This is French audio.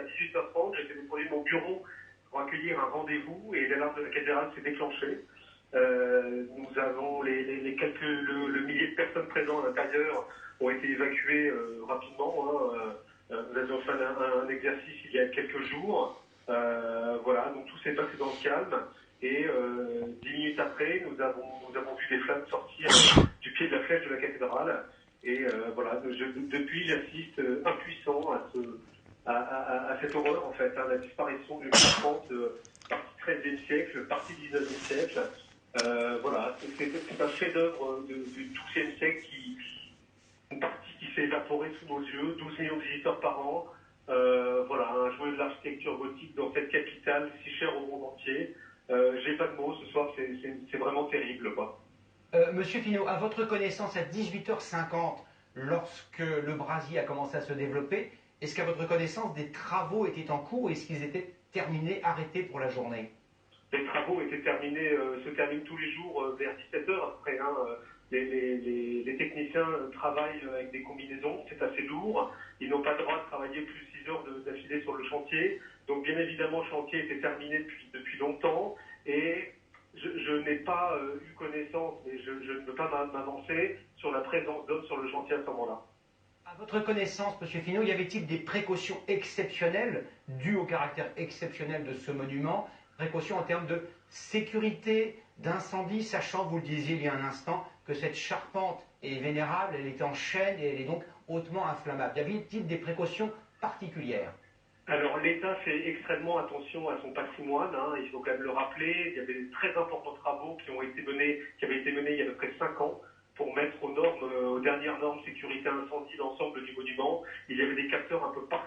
18h30, j'étais déployé de mon bureau pour accueillir un rendez-vous et l'alarme de la cathédrale s'est déclenchée. Nous avons le millier de personnes présentes à l'intérieur ont été évacuées rapidement. Nous avons fait un exercice il y a quelques jours. Voilà, donc tout s'est passé dans le calme. Et 10 minutes après, nous avons vu des flammes sortir du pied de la flèche de la cathédrale. Et voilà, depuis, j'assiste impuissant à cette horreur, en fait, la disparition d'une charpente partie 13e siècle, partie 19e siècle. Voilà, c'est un chef-d'œuvre du XIIe siècle une partie qui s'est évaporée sous nos yeux, 12 millions de visiteurs par an. Voilà, un joyau de l'architecture gothique dans cette capitale si chère au monde entier. J'ai pas de mots ce soir, c'est vraiment terrible, quoi. Monsieur Finot, à votre connaissance, à 18h50, lorsque le brasier a commencé à se développer, est-ce qu'à votre connaissance, des travaux étaient en cours? Est-ce qu'ils étaient terminés, arrêtés pour la journée? Les travaux étaient terminés, se terminent tous les jours vers 17h après. Les techniciens travaillent avec des combinaisons, c'est assez lourd. Ils n'ont pas le droit de travailler plus de 6 heures d'affilée sur le chantier. Donc bien évidemment, le chantier était terminé depuis longtemps. Et je n'ai pas eu connaissance, mais je ne peux pas m'avancer sur la présence d'hommes sur le chantier à ce moment-là. À votre connaissance, Monsieur Finot, y avait-il des précautions exceptionnelles dues au caractère exceptionnel de ce monument? Précautions en termes de sécurité, d'incendie, sachant, vous le disiez il y a un instant, que cette charpente est vénérable, elle est en chêne et elle est donc hautement inflammable. Y avait-il des précautions particulières? Alors l'État fait extrêmement attention à son patrimoine, il faut quand même le rappeler. Il y avait de très importants travaux qui avaient été menés il y a à peu près 5 ans pour mettre aux dernières normes sécurité incendie l'ensemble du monument. Il y avait des capteurs un peu partout